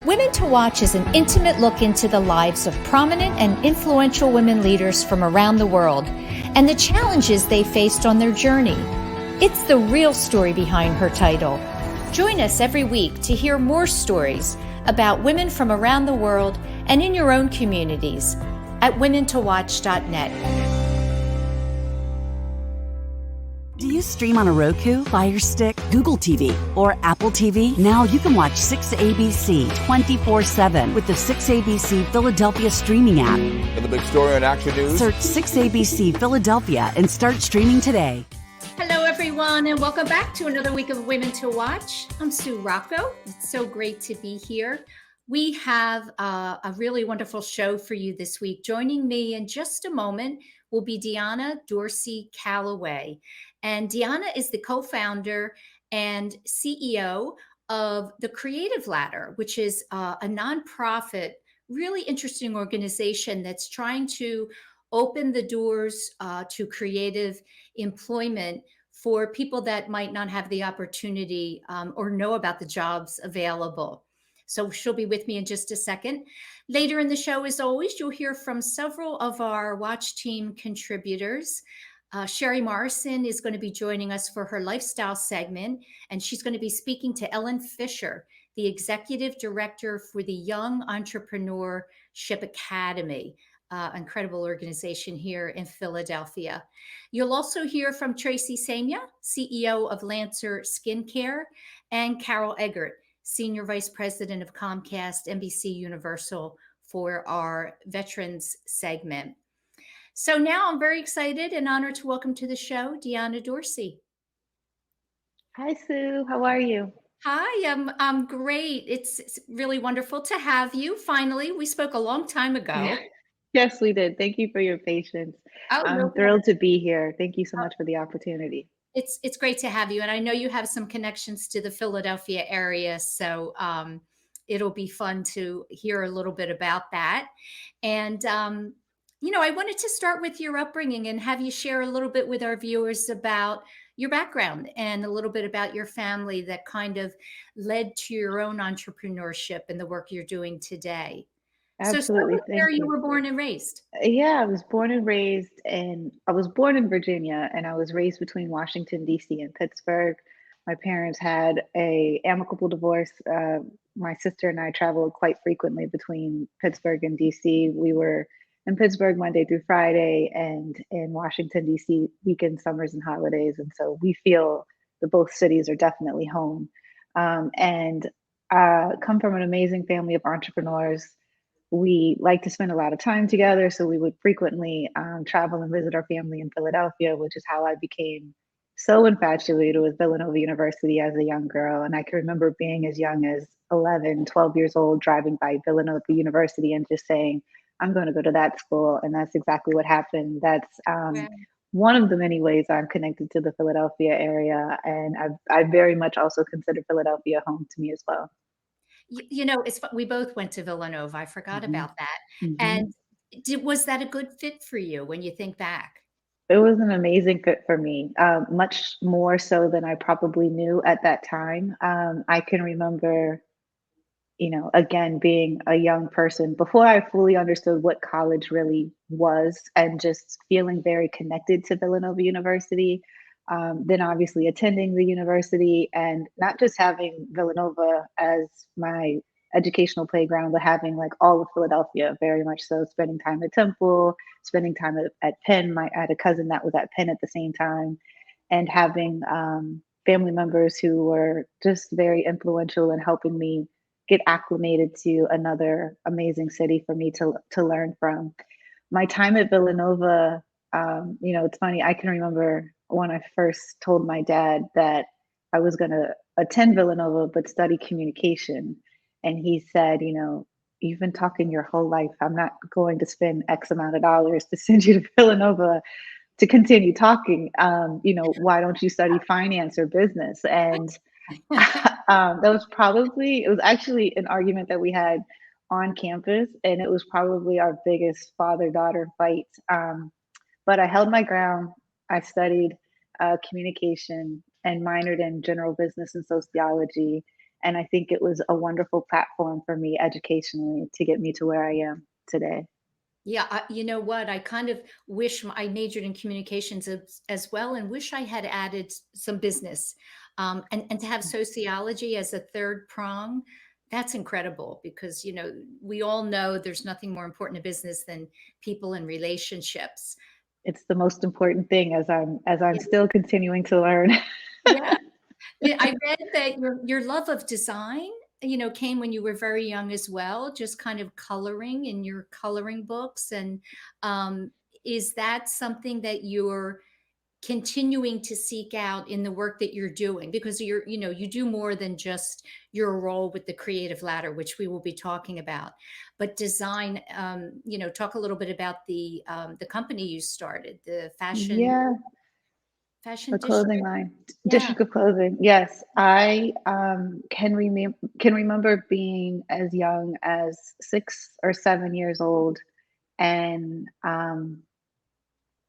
Women to Watch is an intimate look into the lives of prominent and influential women leaders from around the world and the challenges they faced on their journey. It's the real story behind her title. Join us every week to hear more stories about women from around the world and in your own communities at womentowatch.net. Do you stream on a Roku, Fire Stick, Google TV, or Apple TV? Now you can watch 6ABC 24/7 with the 6ABC Philadelphia streaming app. For the big story on Action News, search 6ABC Philadelphia and start streaming today. Hello, everyone, and welcome back to another week of Women to Watch. I'm Sue Rocco. It's so great to be here. We have a really wonderful show for you this week. Joining me in just a moment will be Dionna Dorsey Calloway. And Dionna is the co-founder and CEO of the Creative Ladder, which is a nonprofit, really interesting organization that's trying to open the doors to creative employment for people that might not have the opportunity or know about the jobs available. So she'll be with me in just a second. Later in the show, as always, you'll hear from several of our Watch Team contributors. Sherry Morrison is going to be joining us for her lifestyle segment, and she's going to be speaking to Ellen Fisher, the Executive Director for the Young Entrepreneurship Academy, incredible organization here in Philadelphia. You'll also hear from Tracy Samia, CEO of Lancer Skincare, and Carol Eggert, Senior Vice President of Comcast NBC Universal, for our Veterans segment. So now I'm very excited and honored to welcome to the show Dionna Dorsey. Hi, Sue. How are you? Hi, I'm great. It's really wonderful to have you. Finally, we spoke a long time ago. Yeah. Yes, we did. Thank you for your patience. I'm thrilled to be here. Thank you so much for the opportunity. It's great to have you. And I know you have some connections to the Philadelphia area, so it'll be fun to hear a little bit about that. And, I wanted to start with your upbringing and have you share a little bit with our viewers about your background and a little bit about your family that kind of led to your own entrepreneurship and the work you're doing today. Absolutely. So where you were born and raised. Yeah, I was born and raised I was born in Virginia, and I was raised between Washington, D.C. and Pittsburgh. My parents had a amicable divorce. My sister and I traveled quite frequently between Pittsburgh and D.C. We were in Pittsburgh Monday through Friday, and in Washington, D.C. weekends, summers, and holidays. And so we feel that both cities are definitely home. And come from an amazing family of entrepreneurs. We like to spend a lot of time together, so we would frequently travel and visit our family in Philadelphia, which is how I became so infatuated with Villanova University as a young girl. And I can remember being as young as 11, 12 years old, driving by Villanova University and just saying, I'm going to go to that school. And that's exactly what happened. That's one of the many ways I'm connected to the Philadelphia area. And I very much also consider Philadelphia home to me as well. We both went to Villanova. I forgot about that. Mm-hmm. And was that a good fit for you when you think back? It was an amazing fit for me, much more so than I probably knew at that time. I can remember, again, being a young person before I fully understood what college really was and just feeling very connected to Villanova University. Then obviously attending the university and not just having Villanova as my educational playground, but having like all of Philadelphia, very much so, spending time at Temple, spending time at Penn. I had a cousin that was at Penn at the same time, and having family members who were just very influential in helping me get acclimated to another amazing city for me to learn from. My time at Villanova, it's funny, I can remember when I first told my dad that I was going to attend Villanova but study communication. And he said, you've been talking your whole life. I'm not going to spend X amount of dollars to send you to Villanova to continue talking. Why don't you study finance or business? And it was actually an argument that we had on campus, and it was probably our biggest father-daughter fight. But I held my ground. I studied communication and minored in general business and sociology. And I think it was a wonderful platform for me educationally to get me to where I am today. Yeah, you know what? I kind of wish I majored in communications as well, and wish I had added some business, and to have sociology as a third prong. That's incredible because we all know there's nothing more important in business than people and relationships. It's the most important thing as I'm still continuing to learn. Yeah. Yeah, I read that your love of design, came when you were very young as well, just kind of coloring in your coloring books. And um, is that something that you're continuing to seek out in the work that you're doing? Because you do more than just your role with the creative ladder, which we will be talking about, but design. Talk a little bit about the company you started, the Yeah, fashion a clothing district. line, Yeah. district of clothing. Yes, I can remember being as young as 6 or 7 years old and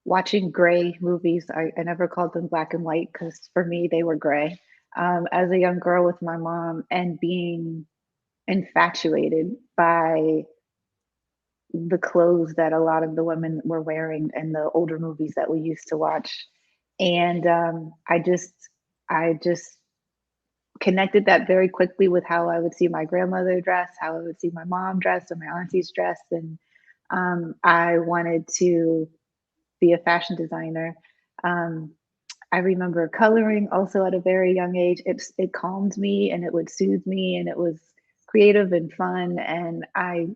watching gray movies. I never called them black and white because for me they were gray. As a young girl with my mom and being infatuated by the clothes that a lot of the women were wearing in the older movies that we used to watch. And I just connected that very quickly with how I would see my grandmother dress, how I would see my mom dress, or my aunties dress, and I wanted to be a fashion designer. Um, I remember coloring also at a very young age. It calmed me and it would soothe me, and it was creative and fun. And I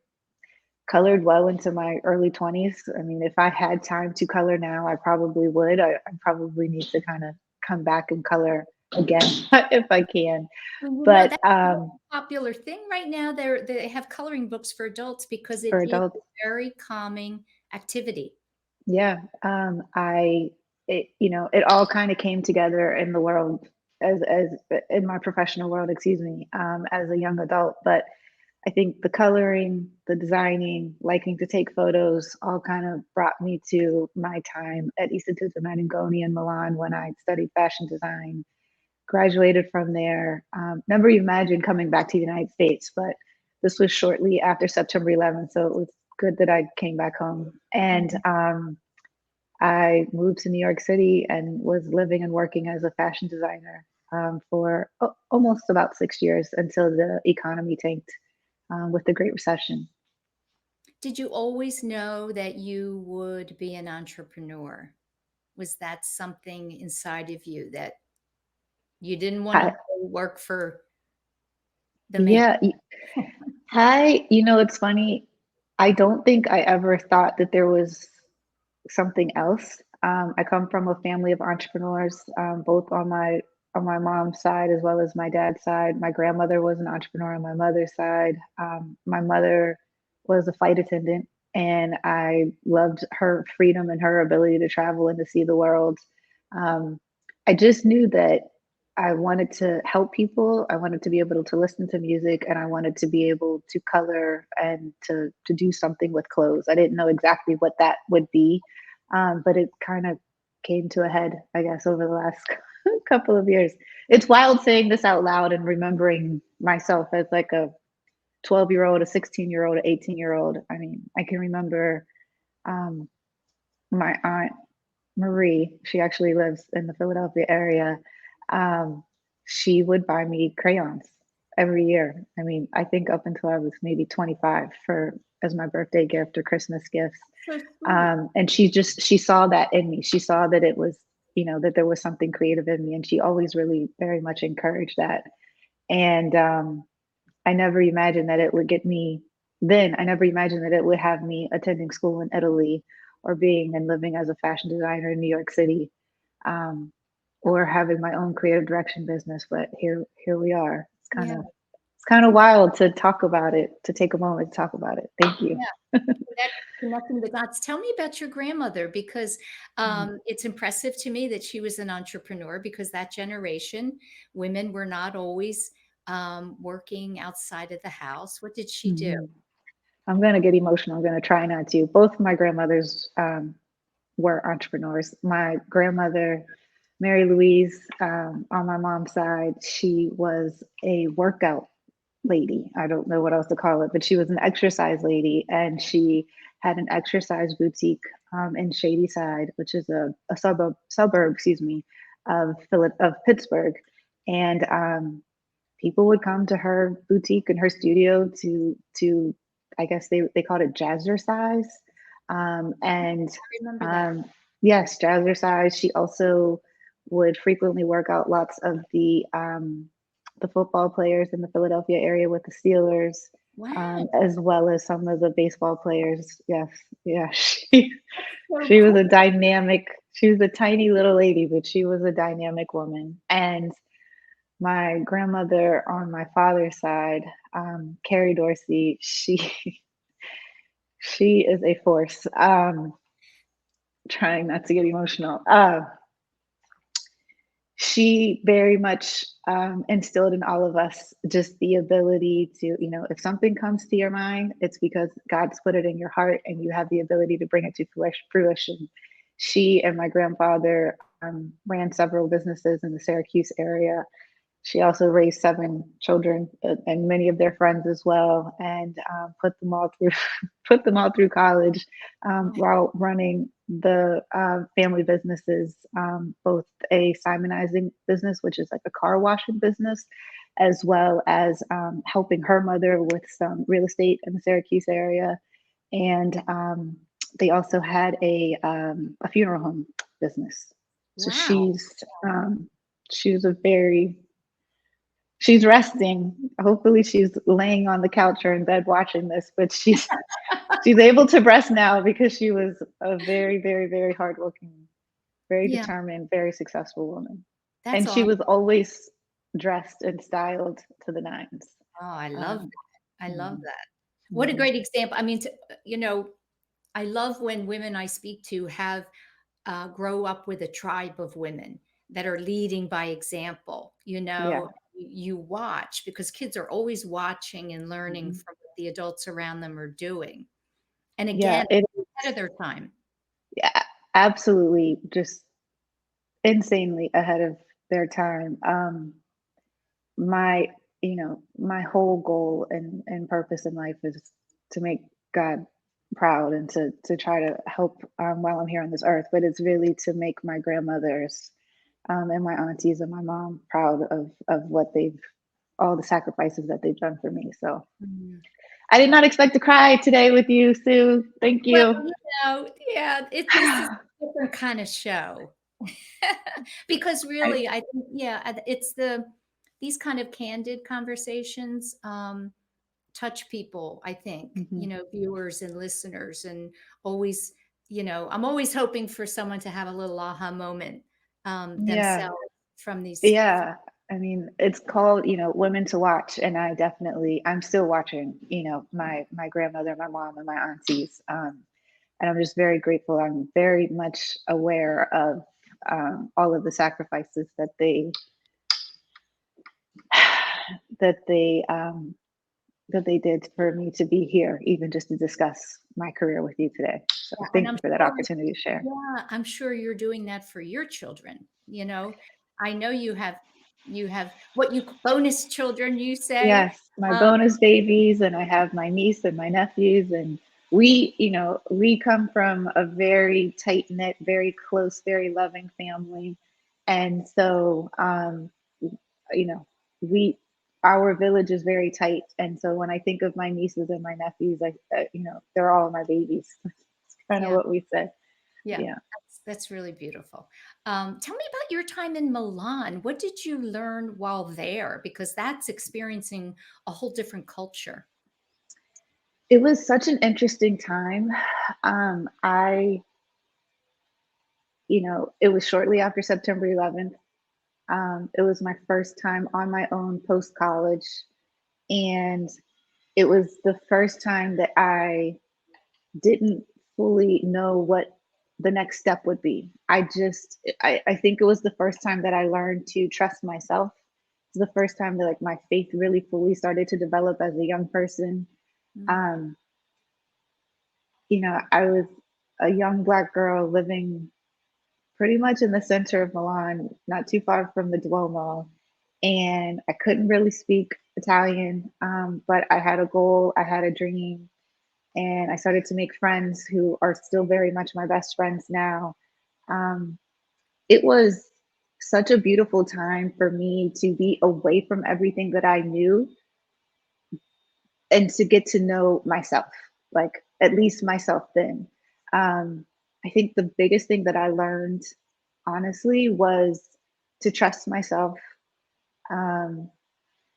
colored well into my early 20s. I mean, if I had time to color now, I probably would. I probably need to kind of come back and color again if I can. Well, But that's a very popular thing right now. They have coloring books for adults because it for is adults, a very calming activity. yeah, it all kind of came together in the world as in my professional world, excuse me, as a young adult. But I think the coloring, the designing, liking to take photos all kind of brought me to my time at Istituto Marangoni in Milan when I studied fashion design. Graduated from there. Never imagined coming back to the United States, but this was shortly after September 11th, so it was good that I came back home. And Mhm. I moved to New York City and was living and working as a fashion designer for almost about 6 years until the economy tanked with the Great Recession. Did you always know that you would be an entrepreneur? Was that something inside of you that you didn't want to I, go work for the man? yeah, it's funny. I don't think I ever thought that there was something else. I come from a family of entrepreneurs, both on my mom's side as well as my dad's side. My grandmother was an entrepreneur on my mother's side. My mother was a flight attendant, and I loved her freedom and her ability to travel and to see the world. Um, I just knew that I wanted to help people. I wanted to be able to listen to music, and I wanted to be able to color and to do something with clothes. I didn't know exactly what that would be, but it kind of came to a head, I guess, over the last couple of years. It's wild saying this out loud and remembering myself as like a 12-year-old, a 16-year-old, an 18-year-old. I mean, I can remember um, my aunt Marie, she actually lives in the Philadelphia area. Um, she would buy me crayons every year. I mean, I think up until I was maybe 25 for as my birthday gift or Christmas gifts. So sweet. And she saw that in me. She saw that it was, that there was something creative in me, and she always really very much encouraged that. And I never imagined that it would get me. Then I never imagined that it would have me attending school in Italy, or being and living as a fashion designer in New York City, um, or having my own creative direction business. But here we are. Yeah. It's kind of wild to talk about it, to take a moment to talk about it. Thank you. Yeah. That connecting the dots. Tell me about your grandmother because Mhm. it's impressive to me that she was an entrepreneur because that generation, women were not always working outside of the house. What did she do? Mhm. I'm going to get emotional. I'm going to try not to. Both of my grandmothers were entrepreneurs. My grandmother Mary Louise, on my mom's side, she was a workout lady. I don't know what else to call it, but she was an exercise lady, and she had an exercise boutique in Shadyside, which is a suburb, excuse me, of Pittsburgh. And people would come to her boutique and her studio to I guess they called it jazzercise. And I remember that. yes, jazzercise. She also would frequently work out lots of the football players in the Philadelphia area with the Steelers, Wow. as well as some of the baseball players. Yes, yeah, she So she was cool. a dynamic. She was a tiny little lady, but she was a dynamic woman. And my grandmother on my father's side, Carrie Dorsey, she is a force. Trying not to get emotional. She very much instilled in all of us just the ability to, if something comes to your mind, it's because God's put it in your heart and you have the ability to bring it to fruition. She and my grandfather ran several businesses in the Syracuse area. She also raised 7 children and many of their friends as well, and put them all through put them all through college while running the family businesses, both a Simonizing business, which is like a car washing business, as well as helping her mother with some real estate in the Syracuse area, and they also had a funeral home business. So Wow. she's a very she's resting. Hopefully she's laying on the couch or in bed watching this, but she's able to rest now because she was a very, very, very hardworking, very Yeah, determined, very successful woman. that's And she awesome. was always dressed and styled to the nines. Oh, I love Um, that. I love mhm, that. What a mhm. great example. I mean, you know, I love when women I speak to have grow up with a tribe of women that are leading by example. Yeah. You watch because kids are always watching and learning Mhm. from what the adults around them are doing. And Yeah, again, it ahead of their time. yeah, absolutely just insanely ahead of their time. My my whole goal and purpose in life is to make God proud and to try to help while I'm here on this earth, but it's really to make my grandmothers and my aunties and my mom proud of what they've all the sacrifices that they've done for me. So Mhm. I did not expect to cry today with you, Sue. Thank Well, you. yeah, this is a different kind of show. Because I, really, I think, yeah, it's these kind of candid conversations touch people, I think, mhm. viewers and listeners, and always, I'm always hoping for someone to have a little aha moment Yeah, themselves from these. yeah. I mean, it's called, Women to Watch, and I'm still watching, my grandmother, my mom, and my aunties. And I'm just very grateful. I'm very much aware of all of the sacrifices that they um, that they did for me to be here, even just to discuss my career with you today. So Yeah, and thank I'm you for that sure, opportunity to share. yeah, I'm sure you're doing that for your children. I know you have what you bonus children, you say. Yes, my Um, bonus babies, and I have my niece and my nephews, and we come from a very tight knit, very close, very loving family, and so you know, we our village is very tight, and so when I think of my nieces and my nephews, they're all my babies. It's kind of yeah, what we say. yeah, Yeah. that's really beautiful. Tell me about your time in Milan. What did you learn while there? Because that's experiencing a whole different culture. It was such an interesting time. I, it was shortly after September 11th. It was my first time on my own post college, and it was the first time that I didn't fully know what the next step would be. I think it was the first time that I learned to trust myself. It's the first time that like my faith really fully started to develop as a young person. Mm, Um, I was a young Black girl living pretty much in the center of Milan, not too far from the Duomo. And I couldn't really speak Italian, but I had a goal, I had a dream, and I started to make friends who are still very much my best friends now. Um, it was such a beautiful time for me to be away from everything that I knew and to get to know myself, like at least myself then. I think the biggest thing that I learned, honestly, was to trust myself, um,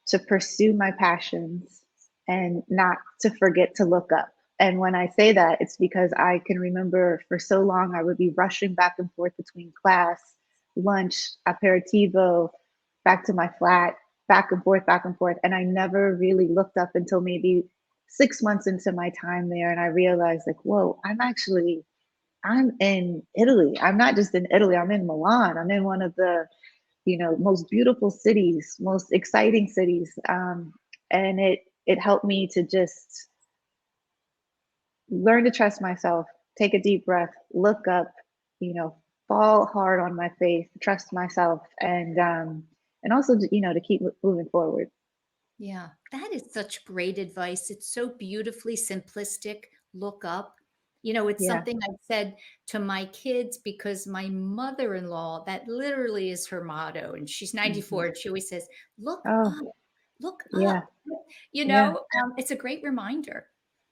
to pursue my passions, and not to forget to look up. And when I say that, it's because I can remember for so long I would be rushing back and forth between class, lunch, aperitivo, back to my flat, back and forth, back and forth. And I never really looked up until maybe 6 months into my time there. And I realized, like, whoa, I'm in Italy. I'm not just in Italy, I'm in Milan. I'm in one of the, most beautiful cities, most exciting cities. And it helped me to just learn to trust myself, take a deep breath, look up, fall hard on my face, trust myself, and also to keep moving forward. Yeah, that is such great advice. It's so beautifully simplistic. Look up. It's Yeah. something I've said to my kids because my mother-in-law, that literally is her motto. And she's 94 Mhm. and she always says, look Oh, up, look yeah, up. yeah, It's a great reminder.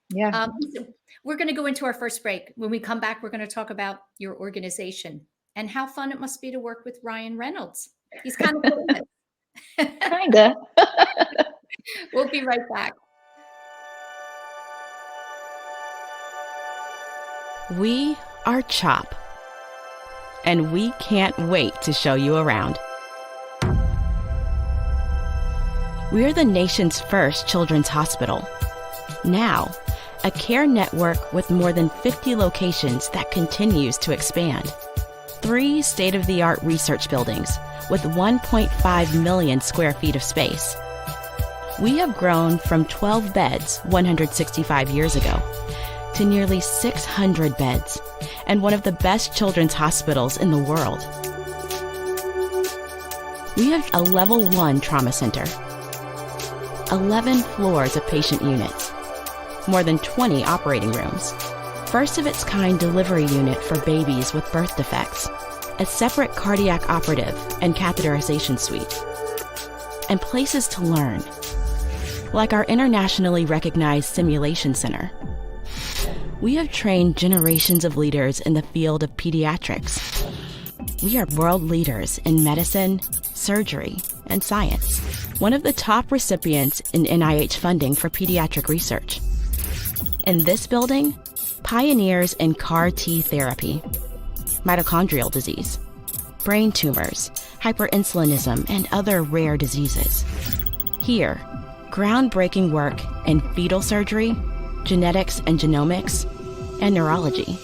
yeah. So we're going to go into our first break. When we come back, we're going to talk about your organization and how fun it must be to work with Ryan Reynolds. He's kind of famous. Kinda. We'll be right back. We are CHOP, and we can't wait to show you around. We're the nation's first children's hospital. Now, a care network with more than 50 locations that continues to expand. 3 state-of-the-art research buildings with 1.5 million square feet of space. We have grown from 12 beds 165 years ago to nearly 600 beds and one of the best children's hospitals in the world. We have a level 1 trauma center, 11 floors of patient units, more than 20 operating rooms, first of its kind delivery unit for babies with birth defects, a separate cardiac operative and catheterization suite, and places to learn, like our internationally recognized simulation center. We have trained generations of leaders in the field of pediatrics. We are world leaders in medicine, surgery, and science. One of the top recipients in NIH funding for pediatric research. In this building, pioneers in CAR T therapy, mitochondrial disease, brain tumors, hyperinsulinism, and other rare diseases. Here, groundbreaking work in fetal surgery, genetics and genomics, and neurology.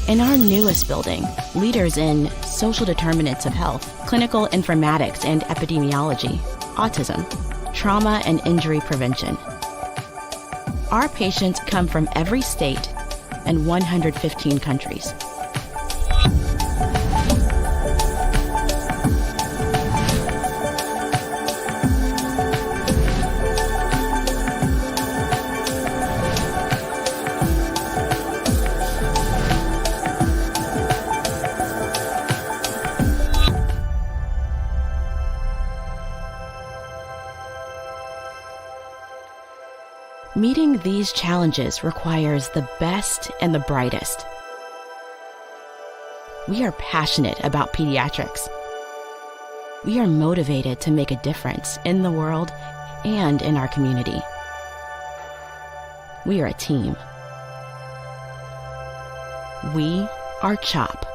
In our newest building, leaders in social determinants of health, clinical informatics and epidemiology, autism, trauma and injury prevention. Our patients come from every state and 115 countries. Meeting these challenges requires the best and the brightest. We are passionate about pediatrics. We are motivated to make a difference in the world and in our community. We are a team. We are CHOP.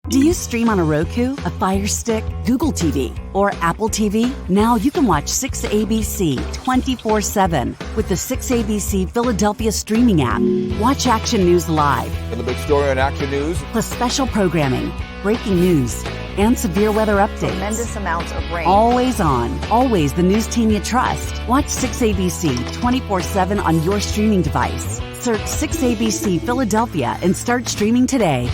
Do you stream on a Roku, a Fire Stick, Google TV, or Apple TV? Now you can watch 6ABC 24/7 with the 6ABC Philadelphia streaming app. Watch action news live, And the big story on Action News. plus special programming, breaking news, and severe weather updates. Tremendous amounts of rain. Always on, always the news team you trust. Watch 6ABC 24/7 on your streaming device. Search 6ABC Philadelphia and start streaming today.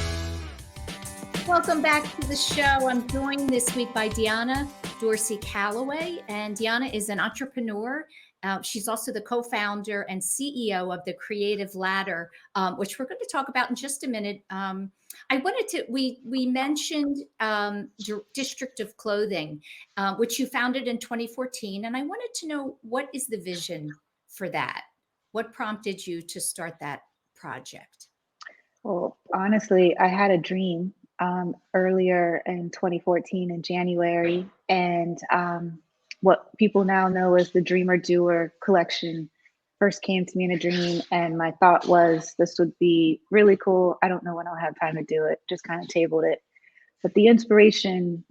Welcome back to the show. I'm joined this week by Dionna Dorsey Calloway, and Dionna is an entrepreneur. She's also the co-founder and CEO of the Creative Ladder, which we're going to talk about in just a minute. We mentioned District of Clothing, which you founded in 2014, and I wanted to know, what is the vision for that? What prompted you to start that project? Well, honestly, I had a dream earlier in 2014 in January, and what people now know as the Dreamer Doer collection first came to me in a dream, and my thought was this would be really cool. I don't know when I'll have time to do it, just kind of tabled it. But the inspiration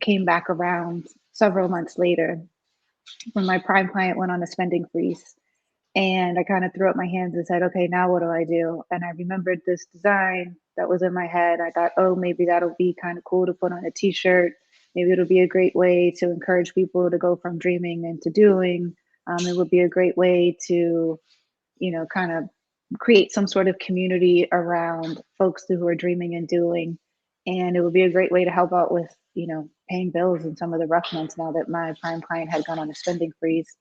came back around several months later when my prime client went on a spending freeze. And I kind of threw up my hands and said, okay, now what do I do? And I remembered this design that was in my head. I thought, oh, maybe that'll be kind of cool to put on a t-shirt. Maybe it'll be a great way to encourage people to go from dreaming into doing. It would be a great way to, kind of create some sort of community around folks who are dreaming and doing. And it would be a great way to help out with, paying bills in some of the rough months now that my prime client had gone on a spending freeze.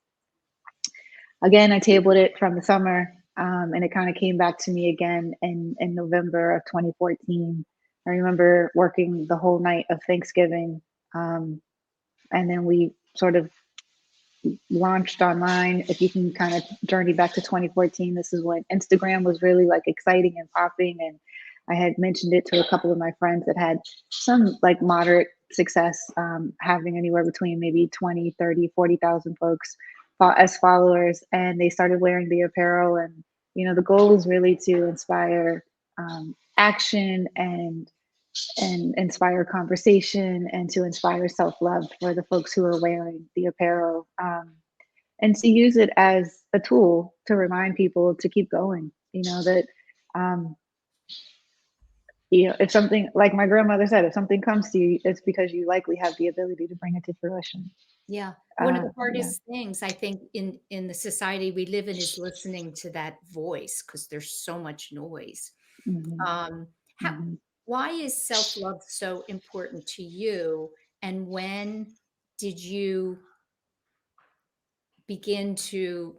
Again, I tabled it from the summer, and it kind of came back to me again in November of 2014. I remember working the whole night of Thanksgiving, and then we sort of launched online. If you can kind of journey back to 2014, this is when Instagram was really like exciting and popping, and I had mentioned it to a couple of my friends that had some like moderate success, having anywhere between maybe 20, 30, 40,000 folks as followers, and they started wearing the apparel. And the goal was really to inspire action and inspire conversation and to inspire self-love for the folks who are wearing the apparel, and to use it as a tool to remind people to keep going. That if something, like my grandmother said, if something comes to you, it's because you likely have the ability to bring it to fruition. Yeah. One of the hardest things I think in the society we live in is listening to that voice, because there's so much noise. Mm-hmm. Why is self-love so important to you? And when did you begin to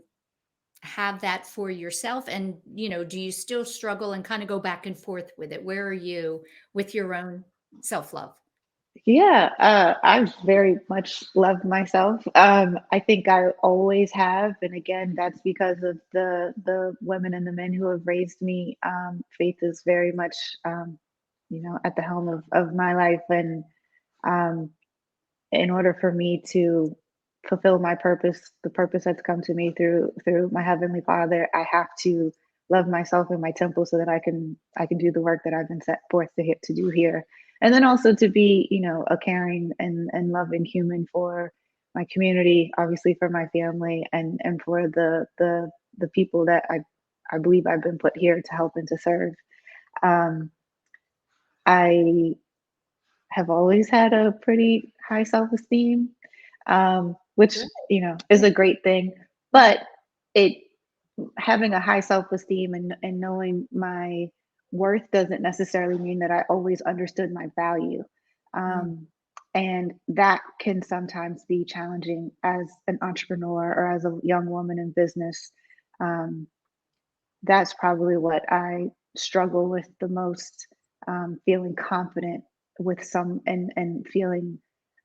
have that for yourself? And, do you still struggle and kind of go back and forth with it? Where are you with your own self-love? Yeah, I very much love myself. I think I always have, and again, that's because of the women and the men who have raised me. Faith is very much, at the helm of my life, and in order for me to fulfill my purpose, the purpose that's come to me through my Heavenly Father, I have to love myself in my temple so that I can do the work that I've been set forth to do here. And then also to be, a caring and loving human for my community, obviously for my family, and for the people that I believe I've been put here to help and to serve. I have always had a pretty high self-esteem, which, is a great thing. But having a high self-esteem and knowing my worth doesn't necessarily mean that I always understood my value. And that can sometimes be challenging as an entrepreneur or as a young woman in business. That's probably what I struggle with the most, feeling confident with some and feeling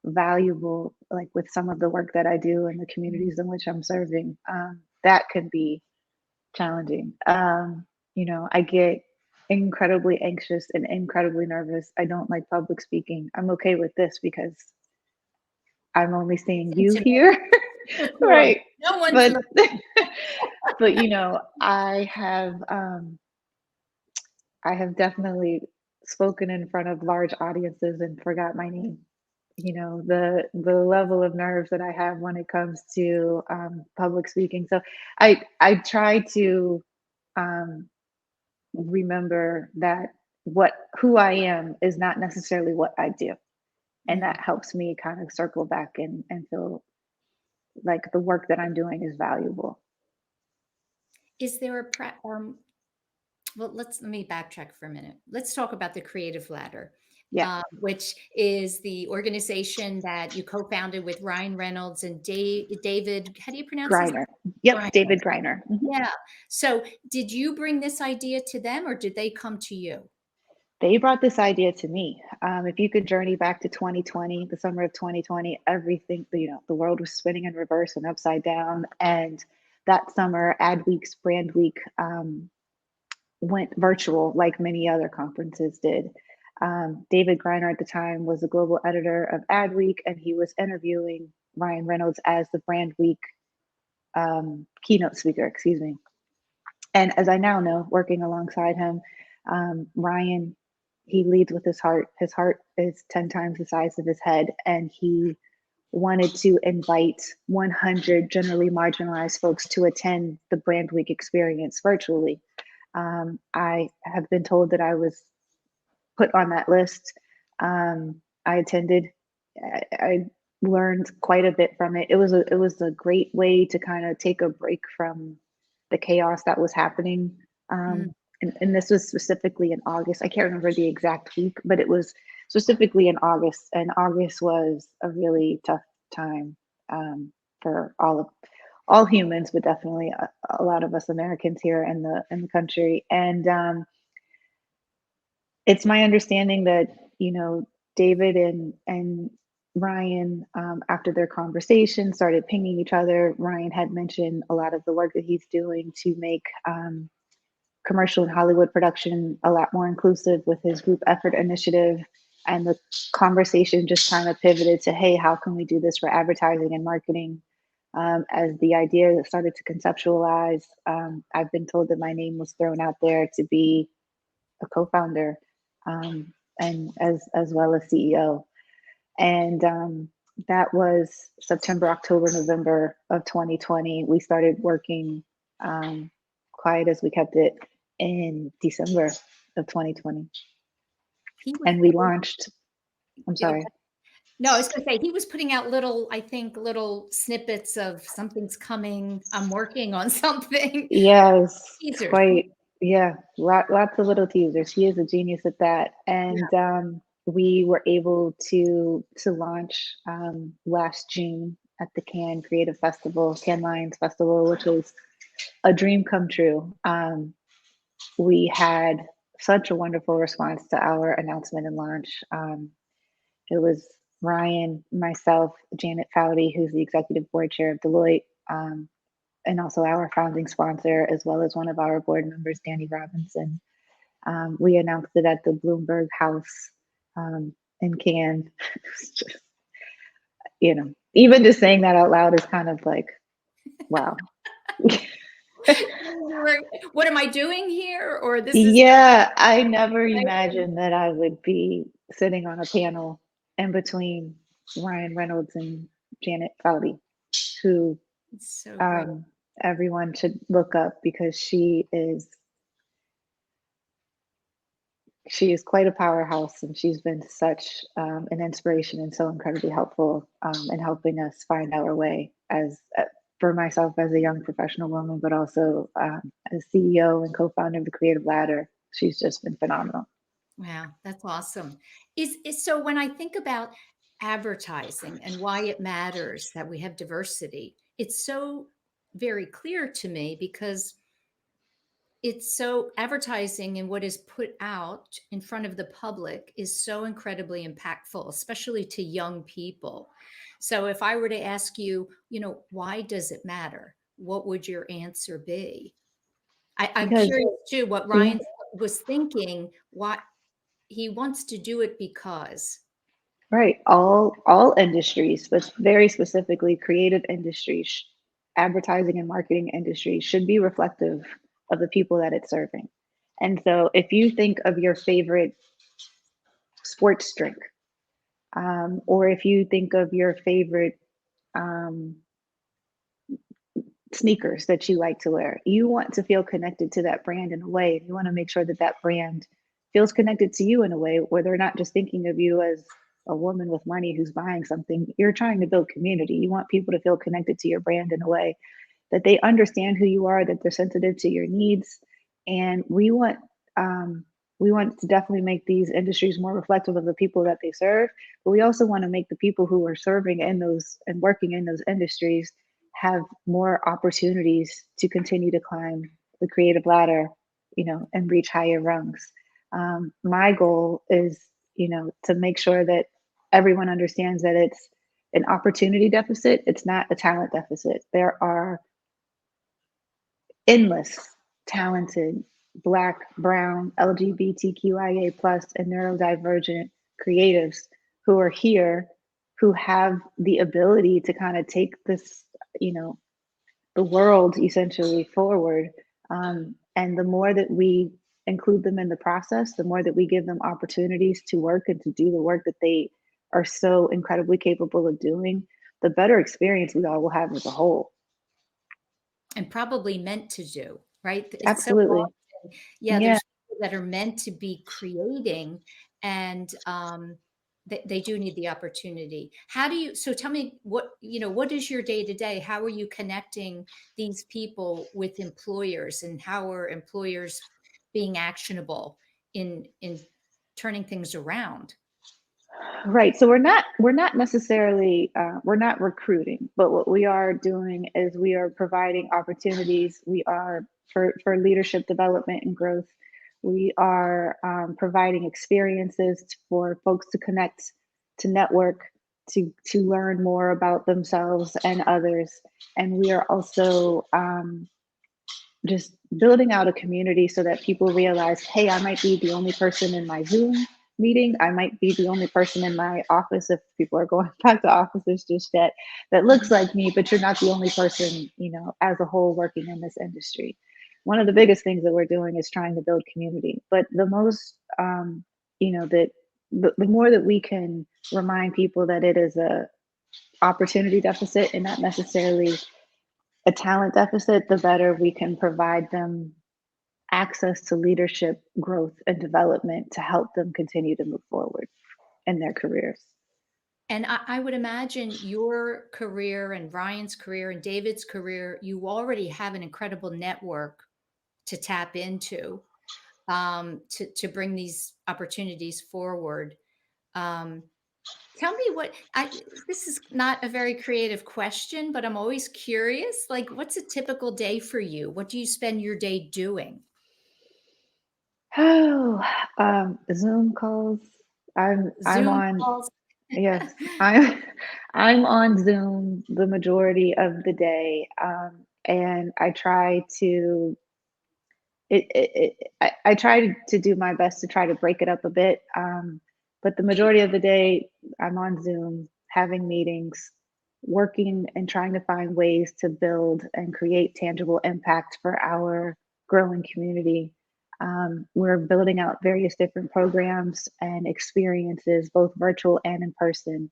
valuable, like with some of the work that I do in the communities in which I'm serving. That can be challenging. I get incredibly anxious and incredibly nervous. I don't like public speaking. I'm okay with this because I'm only seeing you here. Right. No one's But I have definitely spoken in front of large audiences and forgot my name. The level of nerves that I have when it comes to public speaking. So I try to remember that who I am is not necessarily what I do. And that helps me kind of circle back and feel like the work that I'm doing is valuable. Is there well, let me backtrack for a minute. Let's talk about the Creative Ladder, Yeah. which is the organization that you co-founded with Ryan Reynolds and David, how do you pronounce his Griner. Yep. Griner. David Griner. Yeah. So did you bring this idea to them or did they come to you? They brought this idea to me. If you could journey back to 2020, the summer of 2020, everything, the world was spinning in reverse and upside down. And that summer, Adweek's Brand Week went virtual like many other conferences did. David Griner at the time was the global editor of Adweek, and he was interviewing Ryan Reynolds as the Brand Week keynote speaker, excuse me. And as I now know, working alongside him, Ryan, he leads with his heart. His heart is 10 times the size of his head, and he wanted to invite 100 generally marginalized folks to attend the Brand Week experience virtually. I have been told that I was put on that list. I attended. I learned quite a bit from it. It was a great way to kind of take a break from the chaos that was happening. And this was specifically in August. I can't remember the exact week, but it was specifically in August. And August was a really tough time for all humans, but definitely a lot of us Americans here in the country. And it's my understanding that David and Ryan, after their conversation, started pinging each other. Ryan had mentioned a lot of the work that he's doing to make commercial and Hollywood production a lot more inclusive with his group effort initiative. And the conversation just kind of pivoted to, hey, how can we do this for advertising and marketing? As the idea started to conceptualize, I've been told that my name was thrown out there to be a co-founder and as well as CEO. And that was September, October, November of 2020. We started working quiet as we kept it in December of 2020. And we launched, I'm sorry. No, I was going to say, he was putting out little snippets of something's coming. I'm working on something. Yes, Teasers. quite. Yeah, lots of little teasers. He is a genius at that. And we were able to launch last June at the Cannes Creative Festival, Cannes Lions Festival, which was a dream come true. We had such a wonderful response to our announcement and launch. It was Ryan, myself, Janet Foudy, who's the executive board chair of Deloitte, and also our founding sponsor, as well as one of our board members, Danny Robinson. We announced it at the Bloomberg House in Cannes. Just, even just saying that out loud is kind of like, wow. What am I doing here? Or this is I never imagined that I would be sitting on a panel in between Ryan Reynolds and Janet Foudy, who everyone should look up because she is quite a powerhouse, and she's been such an inspiration and so incredibly helpful in helping us find our way as for myself as a young professional woman, but also as CEO and co-founder of the Creative Ladder. She's just been phenomenal. Wow, that's awesome. So when I think about advertising and why it matters that we have diversity, it's so very clear to me because it's so advertising and what is put out in front of the public is so incredibly impactful, especially to young people. So if I were to ask you, why does it matter? What would your answer be? I'm curious too what Ryan was thinking, why he wants to do it because. Right. All industries, but very specifically creative industries, advertising and marketing industries should be reflective of the people that it's serving. And so if you think of your favorite sports drink, or if you think of your favorite sneakers that you like to wear, you want to feel connected to that brand in a way. You want to make sure that that brand feels connected to you in a way where they're not just thinking of you as a woman with money who's buying something. You're trying to build community. You want people to feel connected to your brand in a way that they understand who you are, that they're sensitive to your needs. And we want to definitely make these industries more reflective of the people that they serve, but we also want to make the people who are serving in those and working in those industries have more opportunities to continue to climb the creative ladder, and reach higher rungs. My goal is, to make sure that everyone understands that it's an opportunity deficit. It's not a talent deficit. There are endless talented Black, Brown, LGBTQIA plus, and neurodivergent creatives who are here, who have the ability to kind of take this, the world essentially forward. And the more that we include them in the process, the more that we give them opportunities to work and to do the work that they are so incredibly capable of doing, the better experience we all will have as a whole. And probably meant to do, right? It's so Absolutely. often, Yeah. there's people that are meant to be creating, and they do need the opportunity. So tell me, what is your day to day? How are you connecting these people with employers, and how are employers being actionable in turning things around? Right. So we're not necessarily we're not recruiting, but what we are doing is we are providing opportunities. We are for leadership development and growth. We are providing experiences for folks to connect, to network, to learn more about themselves and others. And we are also just building out a community so that people realize, hey, I might be the only person in my Zoom meeting. I might be the only person in my office, if people are going back to offices just yet, that looks like me, but you're not the only person, as a whole working in this industry. One of the biggest things that we're doing is trying to build community. But the most, that the more that we can remind people that it is a opportunity deficit and not necessarily a talent deficit, the better we can provide them access to leadership, growth, and development to help them continue to move forward in their careers. And I would imagine your career and Ryan's career and David's career, you already have an incredible network to tap into, to bring these opportunities forward. Um, Tell me this is not a very creative question, but I'm always curious. Like, what's a typical day for you? What do you spend your day doing? Oh, Zoom calls. I'm Zoom on. calls? Yes, I'm on Zoom the majority of the day, and I try to I try to do my best to try to break it up a bit. But the majority of the day, I'm on Zoom, having meetings, working and trying to find ways to build and create tangible impact for our growing community. We're building out various different programs and experiences, both virtual and in person,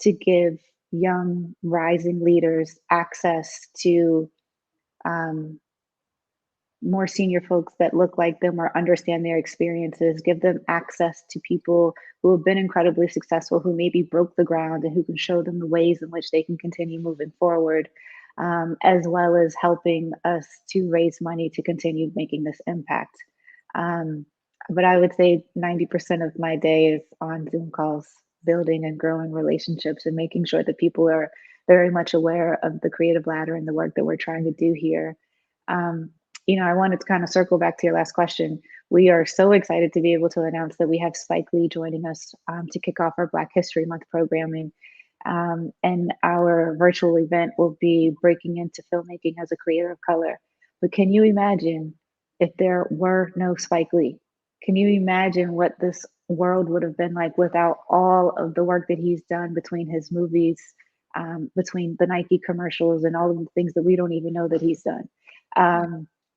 to give young rising leaders access to um, more senior folks that look like them or understand their experiences, give them access to people who have been incredibly successful, who maybe broke the ground and who can show them the ways in which they can continue moving forward, as well as helping us to raise money to continue making this impact. Um, but I would say 90% of my day is on Zoom calls, building and growing relationships and making sure that people are very much aware of the creative ladder and the work that we're trying to do here. Um, I wanted to kind of circle back to your last question. We are so excited to be able to announce that we have Spike Lee joining us to kick off our Black History Month programming. And our virtual event will be breaking into filmmaking as a creator of color. But can you imagine if there were no Spike Lee? Can you imagine what this world would have been like without all of the work that he's done between his movies, between the Nike commercials, and all of the things that we don't even know that he's done?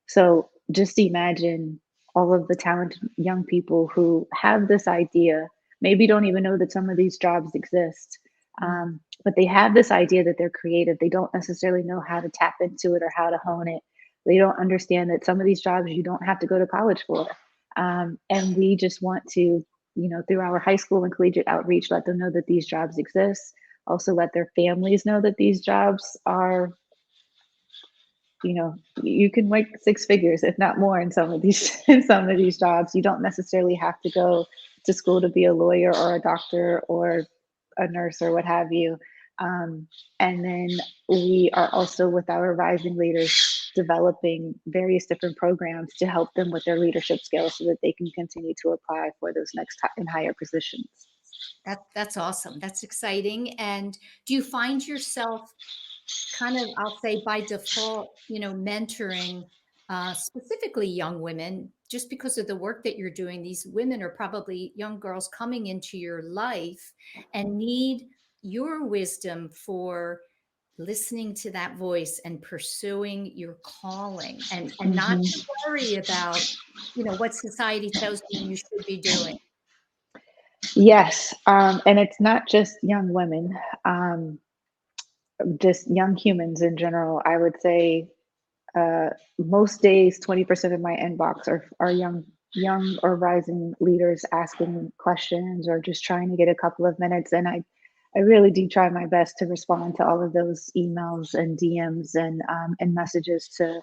So just imagine all of the talented young people who have this idea, maybe don't even know that some of these jobs exist, but they have this idea that they're creative. They don't necessarily know how to tap into it or how to hone it. They don't understand that some of these jobs you don't have to go to college for. And we just want to through our high school and collegiate outreach, let them know that these jobs exist. Also let their families know that these jobs are, you can make six figures, if not more, in some of these in some of these jobs. You don't necessarily have to go to school to be a lawyer or a doctor or a nurse or what have you. And then we are also, with our rising leaders, developing various different programs to help them with their leadership skills so that they can continue to apply for those next and higher positions. That's awesome. That's exciting. And do you find yourself kind of, I'll say by default, mentoring specifically young women, just because of the work that you're doing? These women are probably young girls coming into your life and need your wisdom for listening to that voice and pursuing your calling, and not to worry about, what society tells you should be doing. Yes. And it's not just young women, just young humans in general. I would say most days, 20% of my inbox are young or rising leaders asking questions or just trying to get a couple of minutes. And I really do try my best to respond to all of those emails and DMs and messages to,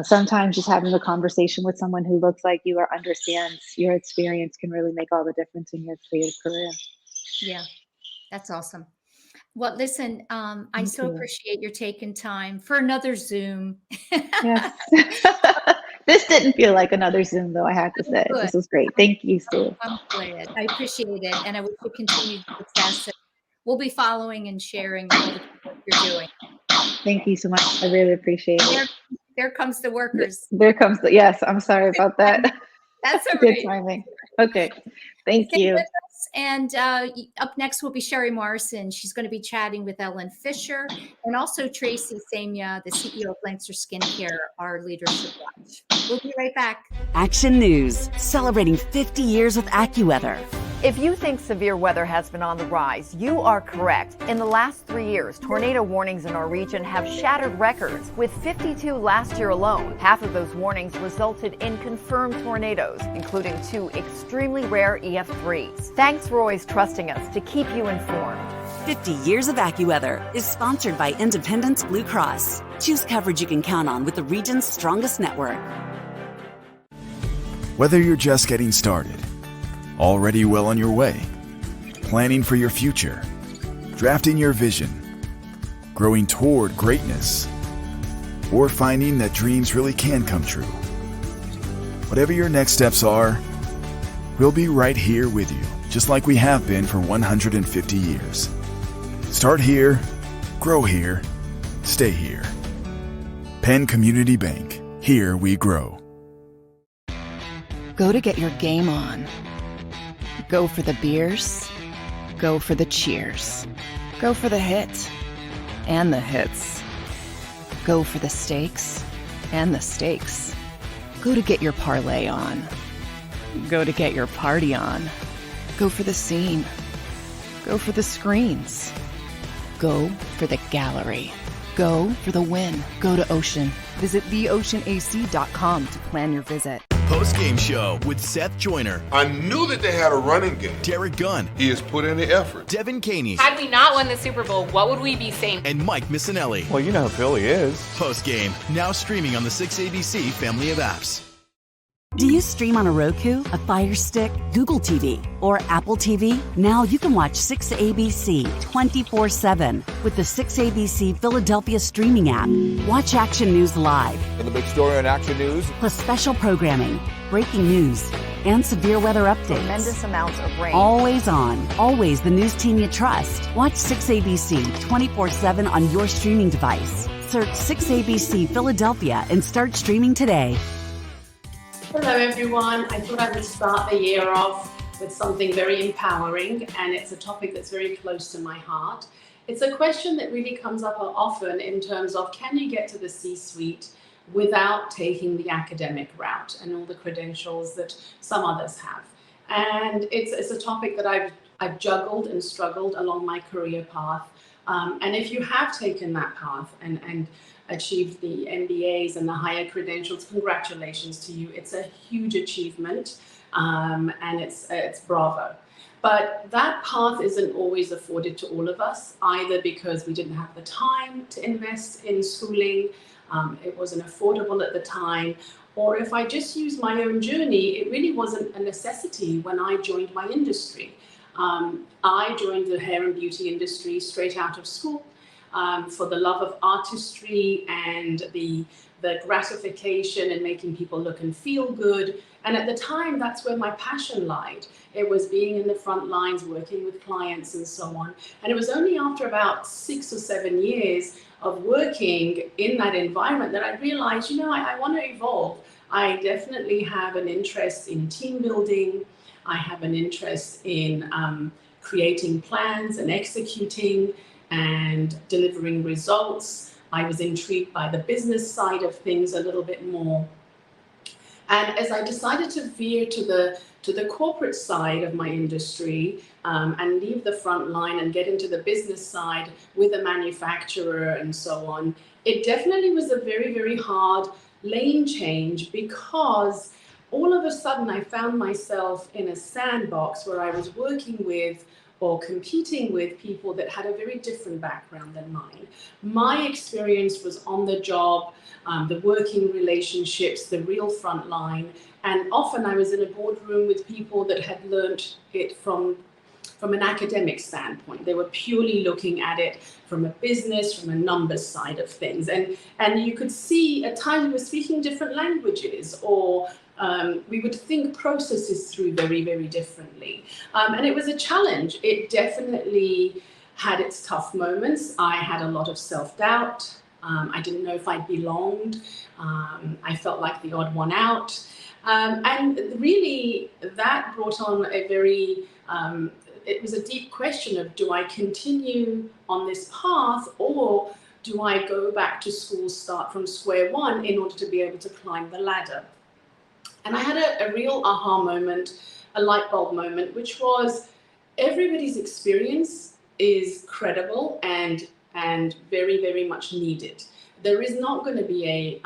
sometimes just having a conversation with someone who looks like you or understands your experience can really make all the difference in your creative career. Yeah, that's awesome. Well, listen, I so appreciate your taking time for another Zoom. Yes. This didn't feel like another Zoom, though, I have to say. Good. This was great. Thank you, Sue. I'm glad. I appreciate it. And I wish you continued success. We'll be following and sharing all the work you're doing. Thank you so much. I really appreciate it. There comes the workers. There comes the, yes, I'm sorry about that. That's all Good right. timing. Okay. Thank you. And up next will be Sherry Morrison. She's going to be chatting with Ellen Fisher and also Tracy Samia, the CEO of Lancer Skincare, our leadership watch. We'll be right back. Action News, celebrating 50 years with AccuWeather. If you think severe weather has been on the rise, you are correct. In the last 3 years, tornado warnings in our region have shattered records, with 52 last year alone. Half of those warnings resulted in confirmed tornadoes, including 2 extremely rare EF3s. Thanks for always trusting us to keep you informed. 50 Years of AccuWeather is sponsored by Independence Blue Cross. Choose coverage you can count on with the region's strongest network. Whether you're just getting started, already well on your way, planning for your future, drafting your vision, growing toward greatness, or finding that dreams really can come true. Whatever your next steps are, we'll be right here with you, just like we have been for 150 years. Start here, grow here, stay here. Penn Community Bank. Here we grow. Go to get your game on. Go for the beers. Go for the cheers. Go for the hit and the hits. Go for the stakes and the stakes. Go to get your parlay on. Go to get your party on. Go for the scene. Go for the screens. Go for the gallery. Go for the win. Go to Ocean. Visit theoceanac.com to plan your visit. Post-game show with Seth Joyner. I knew that they had a running game. Derek Gunn. He has put in the effort. Devin Caney. Had we not won the Super Bowl, what would we be saying? And Mike Missinelli. Well, you know who Philly is. Post-game, now streaming on the 6ABC family of apps. Do you stream on a Roku, a Fire Stick, Google TV, or Apple TV? Now you can watch 6ABC 24/7 with the 6ABC Philadelphia streaming app. Watch Action News live. And the big story on Action News. Plus special programming, breaking news, and severe weather updates. Tremendous amounts of rain. Always on. Always the news team you trust. Watch 6ABC 24/7 on your streaming device. Search 6ABC Philadelphia and start streaming today. Hello everyone. I thought I would start the year off with something very empowering, and it's a topic that's very close to my heart. It's a question that really comes up often in terms of, can you get to the C-suite without taking the academic route and all the credentials that some others have? And it's a topic that I've juggled and struggled along my career path. And if you have taken that path and achieved the MBAs and the higher credentials, congratulations to you. It's a huge achievement, and it's bravo. But that path isn't always afforded to all of us, either because we didn't have the time to invest in schooling, it wasn't affordable at the time, or if I just use my own journey, it really wasn't a necessity when I joined my industry. I joined the hair and beauty industry straight out of school for the love of artistry and the gratification and making people look and feel good. And at the time, that's where my passion lied. It was being in the front lines, working with clients and so on. And it was only after about 6 or 7 years of working in that environment that I realized, I want to evolve. I definitely have an interest in team building. I have an interest in creating plans and executing and delivering results. I was intrigued by the business side of things a little bit more. And as I decided to veer to the corporate side of my industry and leave the front line and get into the business side with a manufacturer and so on, it definitely was a very, very hard lane change, because all of a sudden I found myself in a sandbox where I was working with or competing with people that had a very different background than mine. My experience was on the job, the working relationships, the real front line, and often I was in a boardroom with people that had learned it from an academic standpoint. They were purely looking at it from a business, from a numbers side of things. And you could see at times we were speaking different languages, or we would think processes through very, very differently. And it was a challenge. It definitely had its tough moments. I had a lot of self-doubt. I didn't know if I belonged. I felt like the odd one out. And really that brought on a very, it was a deep question of, do I continue on this path, or do I go back to school, start from square one in order to be able to climb the ladder? And I had a real aha moment, a light bulb moment, which was everybody's experience is credible and very, very much needed. There is not going to be a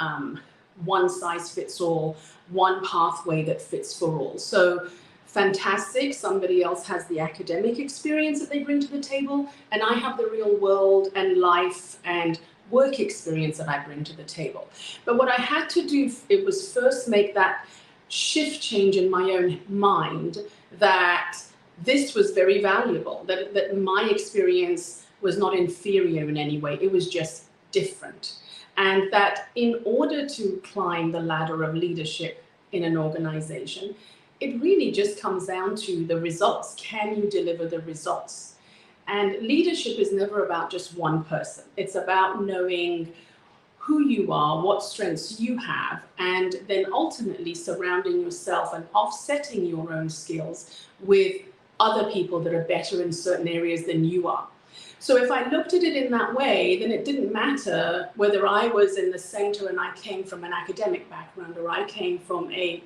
one size fits all, one pathway that fits for all. So fantastic, somebody else has the academic experience that they bring to the table, and I have the real world and life and work experience that I bring to the table. But what I had to do, it was first make that shift change in my own mind that this was very valuable, that my experience was not inferior in any way, it was just different. And that in order to climb the ladder of leadership in an organization, it really just comes down to the results. Can you deliver the results? And leadership is never about just one person. It's about knowing who you are, what strengths you have, and then ultimately surrounding yourself and offsetting your own skills with other people that are better in certain areas than you are. So if I looked at it in that way, then it didn't matter whether I was in the center and I came from an academic background or I came from a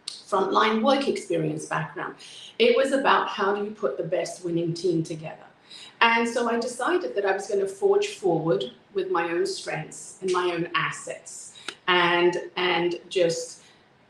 frontline work experience background. It was about how do you put the best winning team together. And so I decided that I was going to forge forward with my own strengths and my own assets and just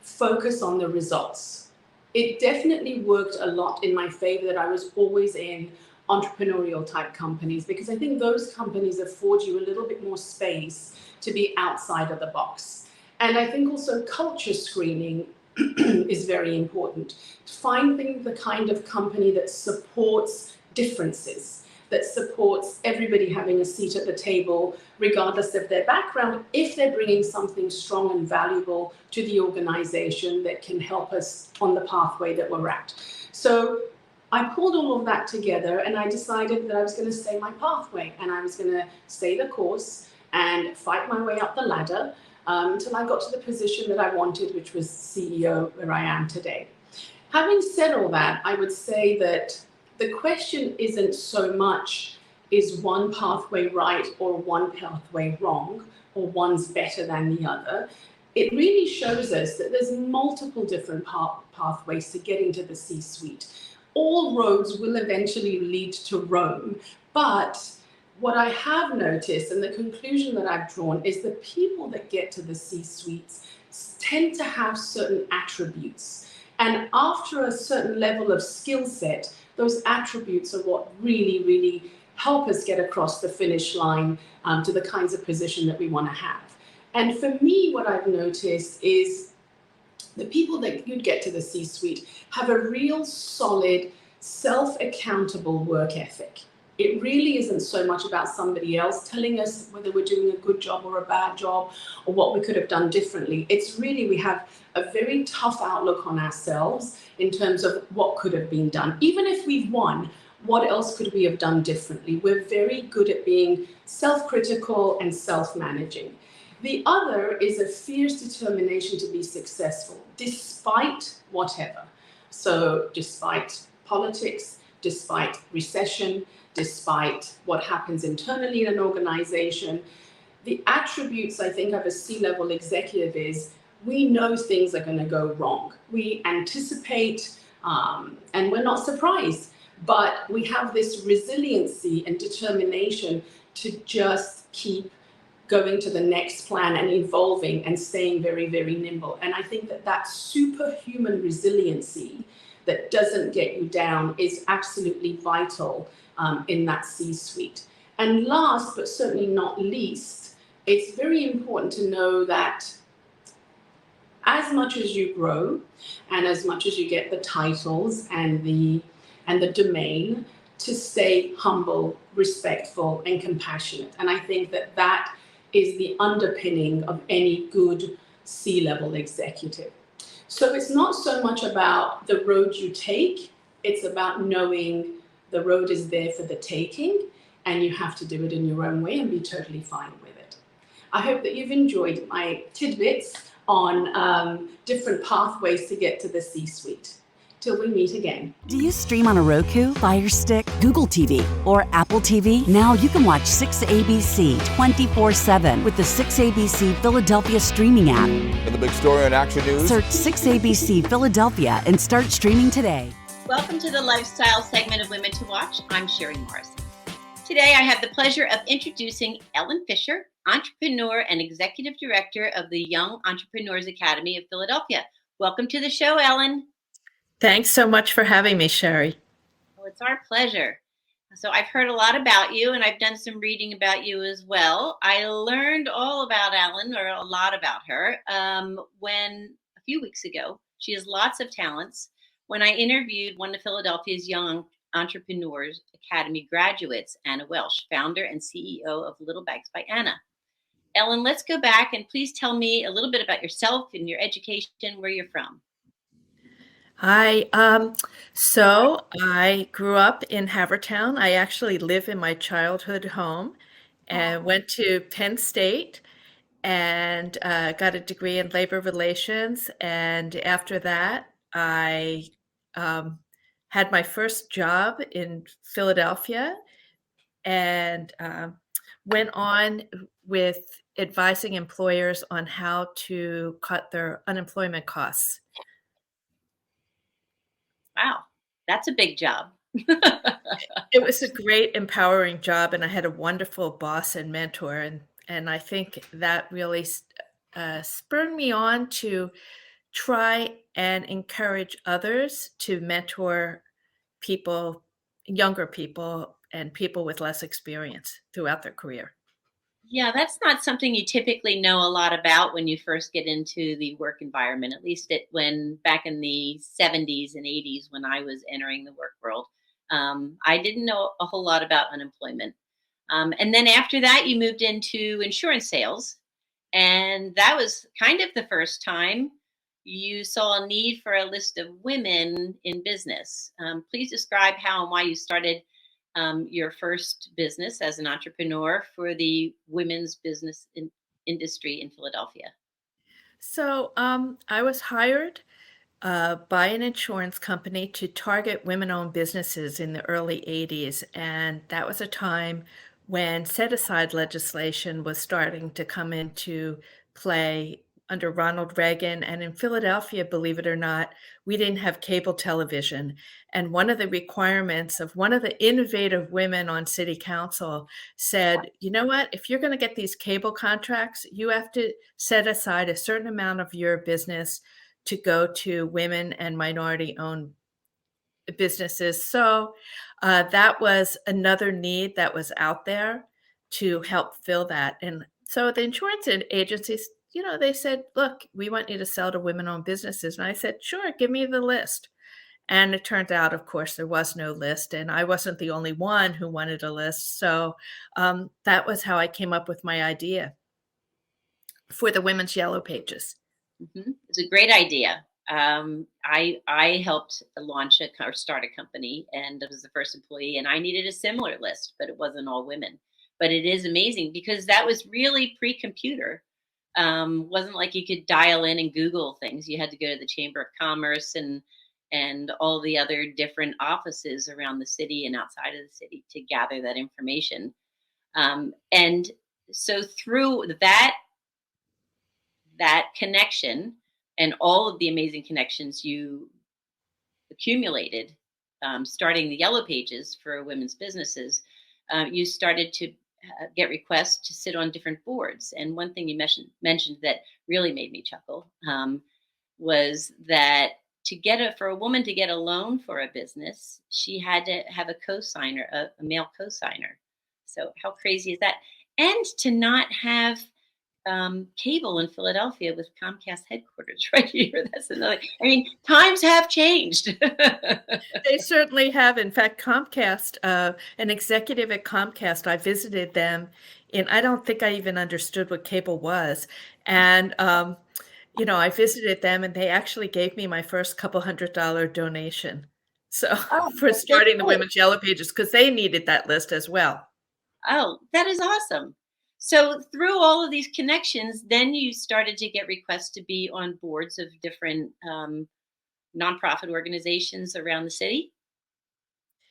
focus on the results. It definitely worked a lot in my favor that I was always in entrepreneurial type companies, because I think those companies afford you a little bit more space to be outside of the box. And I think also culture screening is very important. Finding the kind of company that supports differences, that supports everybody having a seat at the table, regardless of their background, if they're bringing something strong and valuable to the organization that can help us on the pathway that we're at. So I pulled all of that together and I decided that I was going to stay my pathway and I was going to stay the course and fight my way up the ladder until I got to the position that I wanted, which was CEO, where I am today. Having said all that, I would say that the question isn't so much, is one pathway right or one pathway wrong, or one's better than the other. It really shows us that there's multiple different pathways to getting to the C-suite. All roads will eventually lead to Rome, but What I have noticed, and the conclusion that I've drawn, is the people that get to the C-suites tend to have certain attributes. And after a certain level of skill set, those attributes are what really, really help us get across the finish line to the kinds of position that we want to have. And for me, what I've noticed is the people that you'd get to the C-suite have a real solid, self-accountable work ethic. It really isn't so much about somebody else telling us whether we're doing a good job or a bad job or what we could have done differently. It's really, we have a very tough outlook on ourselves in terms of what could have been done. Even if we've won, what else could we have done differently? We're very good at being self-critical and self-managing. The other is a fierce determination to be successful, despite whatever. So despite politics, despite recession, despite what happens internally in an organization, the attributes, I think, of a C-level executive is we know things are going to go wrong. We anticipate and we're not surprised, but we have this resiliency and determination to just keep going to the next plan and evolving and staying very, very nimble. And I think that that superhuman resiliency that doesn't get you down is absolutely vital in that C-suite. And last, but certainly not least, it's very important to know that as much as you grow and as much as you get the titles and the domain, to stay humble, respectful, and compassionate. And I think that that is the underpinning of any good C-level executive. So it's not so much about the road you take, it's about knowing the road is there for the taking, and you have to do it in your own way and be totally fine with it. I hope that you've enjoyed my tidbits on different pathways to get to the C-suite. Till we meet again. Do you stream on a Roku, Fire Stick, Google TV, or Apple TV? Now you can watch 6ABC 24/7 with the 6ABC Philadelphia streaming app. For the big story on Action News, Search 6ABC Philadelphia and start streaming today. Welcome to the lifestyle segment of Women to Watch. I'm Sherry Morrison. Today I have the pleasure of introducing Ellen Fisher, entrepreneur and executive director of the Young Entrepreneurs Academy of Philadelphia. Welcome to the show, Ellen. Thanks so much for having me, Sherry. Well, it's our pleasure. So I've heard a lot about you, and I've done some reading about you as well. I learned all about Ellen, or a lot about her, when a few weeks ago. She has lots of talents. When I interviewed one of Philadelphia's Young Entrepreneurs Academy graduates, Anna Welsh, founder and CEO of Little Bags by Anna. Ellen, let's go back and please tell me a little bit about yourself and your education, where you're from. Hi. So I grew up in Havertown. I actually live in my childhood home and went to Penn State and got a degree in labor relations. And after that, I had my first job in Philadelphia and went on with advising employers on how to cut their unemployment costs. Wow, that's a big job. It was a great, empowering job, and I had a wonderful boss and mentor, and I think that really spurred me on to try and encourage others to mentor people, younger people, and people with less experience throughout their career. Yeah, that's not something you typically know a lot about when you first get into the work environment, at least when back in the 70s and 80s when I was entering the work world. I didn't know a whole lot about unemployment. And then after that, you moved into insurance sales. And that was kind of the first time you saw a need for a list of women in business. Please describe how and why you started your first business as an entrepreneur for the women's business industry in Philadelphia. So I was hired by an insurance company to target women-owned businesses in the early 80s. And that was a time when set-aside legislation was starting to come into play under Ronald Reagan. And in Philadelphia, believe it or not, we didn't have cable television. And one of the requirements of one of the innovative women on city council said, you know what, if you're going to get these cable contracts, you have to set aside a certain amount of your business to go to women and minority-owned businesses. So that was another need that was out there to help fill that. And so the insurance agencies, they said, look, we want you to sell to women-owned businesses. And I said, sure, give me the list. And it turned out, of course, there was no list. And I wasn't the only one who wanted a list. So that was how I came up with my idea for the Women's Yellow Pages. Mm-hmm. It's a great idea. I helped launch or start a company, and I was the first employee, and I needed a similar list, but it wasn't all women. But it is amazing because that was really pre-computer. Wasn't like you could dial in and Google things. You had to go to the Chamber of Commerce and all the other different offices around the city and outside of the city to gather that information. And so through that connection and all of the amazing connections you accumulated, starting the Yellow Pages for women's businesses, you started to get requests to sit on different boards. And one thing you mentioned that really made me chuckle was that for a woman to get a loan for a business, she had to have a co-signer, a male co-signer. So how crazy is that? And to not have cable in Philadelphia with Comcast headquarters right here. That's another. I mean, times have changed. They certainly have. In fact, Comcast, an executive at Comcast, I visited them, and I don't think I even understood what cable was. And I visited them, and they actually gave me my first couple $100 donation. So for starting the Women's Yellow Pages, because they needed that list as well. Oh, that is awesome. So through all of these connections, then you started to get requests to be on boards of different nonprofit organizations around the city.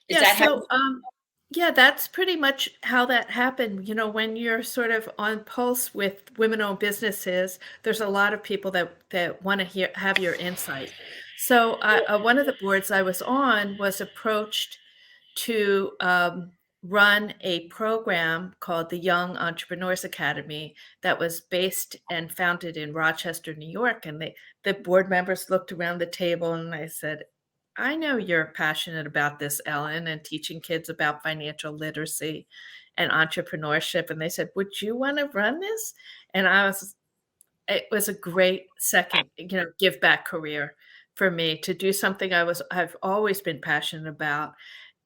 Yeah, that's pretty much how that happened. When you're sort of on pulse with women-owned businesses, there's a lot of people that want to have your insight. So one of the boards I was on was approached to run a program called the Young Entrepreneurs Academy that was based and founded in Rochester, New York. And the board members looked around the table, and I said, I know you're passionate about this, Ellen, and teaching kids about financial literacy and entrepreneurship. And they said, would you want to run this? And it was a great second, give back career for me to do something I've always been passionate about.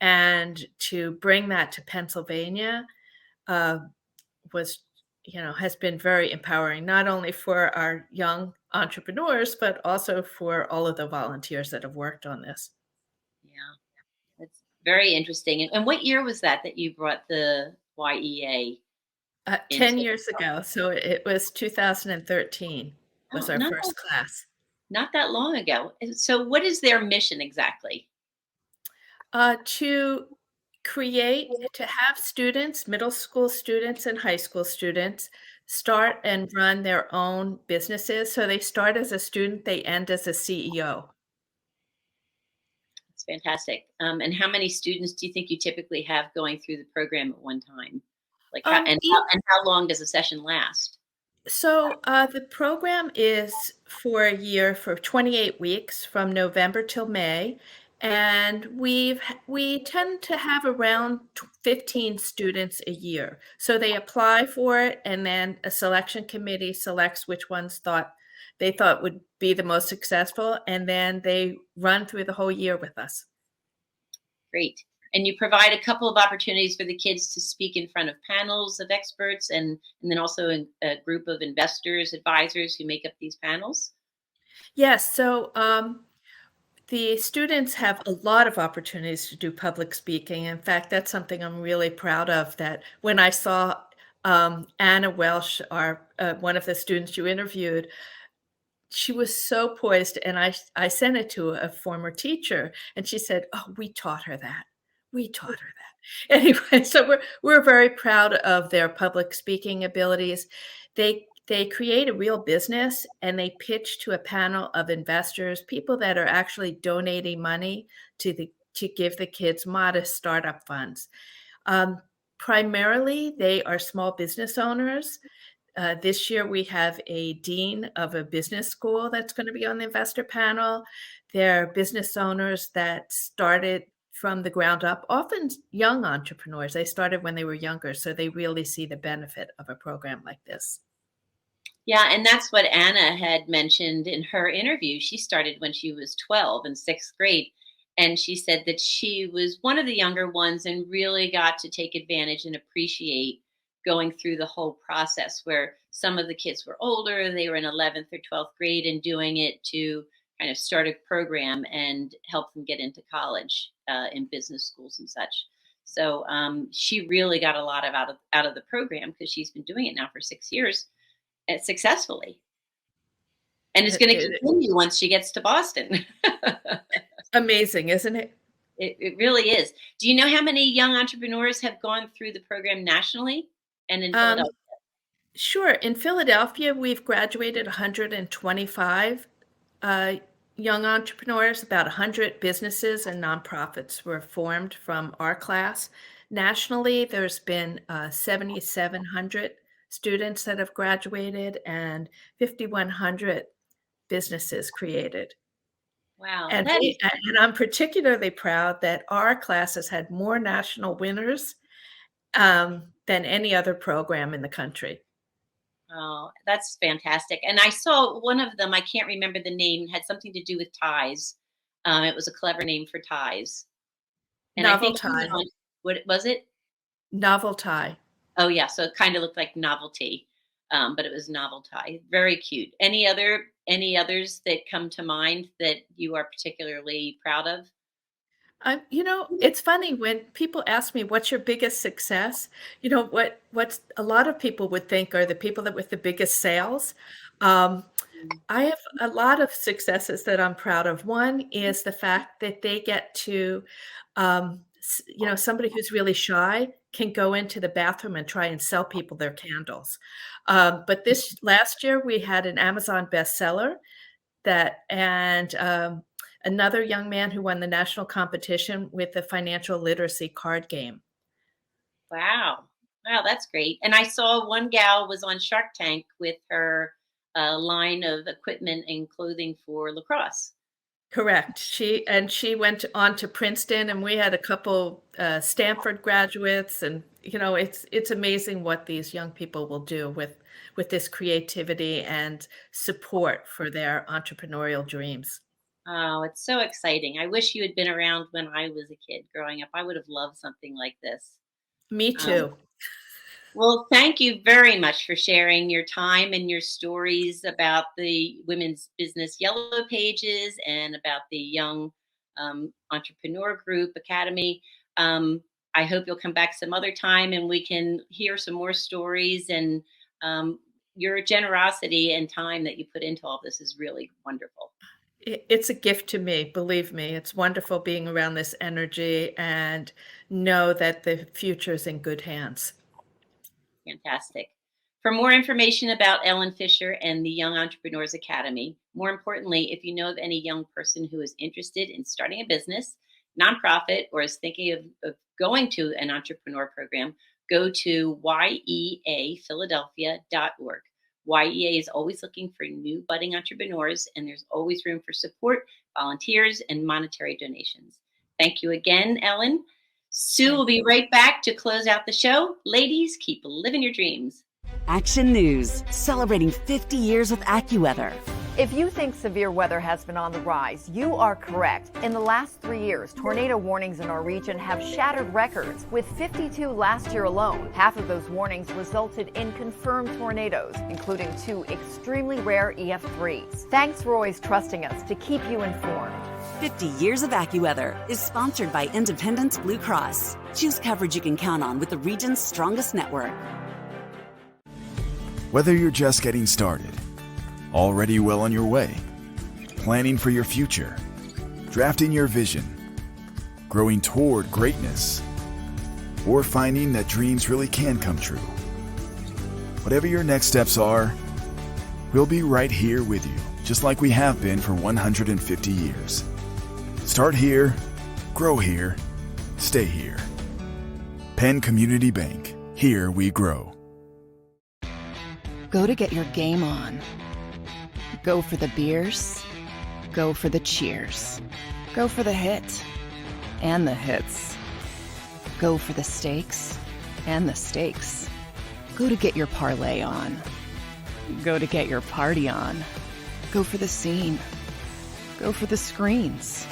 And to bring that to Pennsylvania has been very empowering, not only for our young entrepreneurs, but also for all of the volunteers that have worked on this. Yeah, that's very interesting. And what year was that you brought the YEA? 10 years ago. So it was 2013 was our first class. Not that long ago. So what is their mission exactly? To have students, middle school students and high school students, start and run their own businesses. So they start as a student, they end as a CEO. That's fantastic. And how many students do you think you typically have going through the program at one time? How long does a session last? So the program is for a year, for 28 weeks from November till May. And we tend to have around 15 students a year. So they apply for it, and then a selection committee selects which ones they thought would be the most successful, and then they run through the whole year with us. Great. And you provide a couple of opportunities for the kids to speak in front of panels of experts, and then also a group of investors, advisors who make up these panels? Yes. So the students have a lot of opportunities to do public speaking. In fact, that's something I'm really proud of, that when I saw Anna Welsh, one of the students you interviewed, she was so poised, and I sent it to a former teacher, and she said, oh, we taught her that. Anyway, so we're very proud of their public speaking abilities. They they create a real business and they pitch to a panel of investors, people that are actually donating money to give the kids modest startup funds. Primarily, they are small business owners. This year, we have a dean of a business school that's going to be on the investor panel. They're business owners that started from the ground up, often young entrepreneurs. They started when they were younger, so they really see the benefit of a program like this. Yeah, and that's what Anna had mentioned in her interview. She started when she was 12 in sixth grade. And she said that she was one of the younger ones and really got to take advantage and appreciate going through the whole process, where some of the kids were older, they were in 11th or 12th grade, and doing it to kind of start a program and help them get into college in business schools and such. So she really got a lot out of the program, because she's been doing it now for 6 years successfully. And it's going to continue once she gets to Boston. Amazing, isn't it? It really is. Do you know how many young entrepreneurs have gone through the program nationally and in Philadelphia? Sure. In Philadelphia, we've graduated 125 young entrepreneurs. About 100 businesses and nonprofits were formed from our class. Nationally, there's been 7,700 students that have graduated and 5,100 businesses created. Wow. And I'm particularly proud that our class has had more national winners than any other program in the country. Oh, that's fantastic. And I saw one of them, I can't remember the name, had something to do with ties. It was a clever name for ties. And Novel tie. What was it? Novel tie. Oh, yeah. So it kind of looked like novelty, but it was novel tie. Very cute. Any others that come to mind that you are particularly proud of? It's funny when people ask me, what's your biggest success? What's a lot of people would think are the people that with the biggest sales. I have a lot of successes that I'm proud of. One is the fact that they get to, somebody who's really shy can go into the bathroom and try and sell people their candles. But this last year we had an Amazon bestseller and another young man who won the national competition with the financial literacy card game. Wow, that's great. And I saw one gal was on Shark Tank with her line of equipment and clothing for lacrosse. Correct. She went on to Princeton, and we had a couple Stanford graduates, and it's amazing what these young people will do with this creativity and support for their entrepreneurial dreams. Oh, it's so exciting. I wish you had been around when I was a kid growing up. I would have loved something like this. Me too. Well, thank you very much for sharing your time and your stories about the Women's Business Yellow Pages and about the Young Entrepreneur Group Academy. I hope you'll come back some other time and we can hear some more stories, and your generosity and time that you put into all this is really wonderful. It's a gift to me, believe me. It's wonderful being around this energy and know that the future is in good hands. Fantastic. For more information about Ellen Fisher and the Young Entrepreneurs Academy, more importantly, if you know of any young person who is interested in starting a business, nonprofit, or is thinking of going to an entrepreneur program, go to yeaphiladelphia.org. YEA is always looking for new budding entrepreneurs, and there's always room for support, volunteers, and monetary donations. Thank you again, Ellen. Sue will be right back to close out the show. Ladies, keep living your dreams. Action News, celebrating 50 years with AccuWeather. If you think severe weather has been on the rise, you are correct. In the last 3 years, tornado warnings in our region have shattered records, with 52 last year alone. Half of those warnings resulted in confirmed tornadoes, including 2 extremely rare EF3s. Thanks for always trusting us to keep you informed. 50 Years of AccuWeather is sponsored by Independence Blue Cross. Choose coverage you can count on with the region's strongest network. Whether you're just getting started, already well on your way, planning for your future, drafting your vision, growing toward greatness, or finding that dreams really can come true. Whatever your next steps are, We'll be right here with you, just like we have been for 150 years. Start here, grow here, stay here. Penn Community Bank. Here we grow. Go to get your game on. Go for the beers. Go for the cheers. Go for the hit and the hits. Go for the stakes and the stakes. Go to get your parlay on. Go to get your party on. Go for the scene. Go for the screens.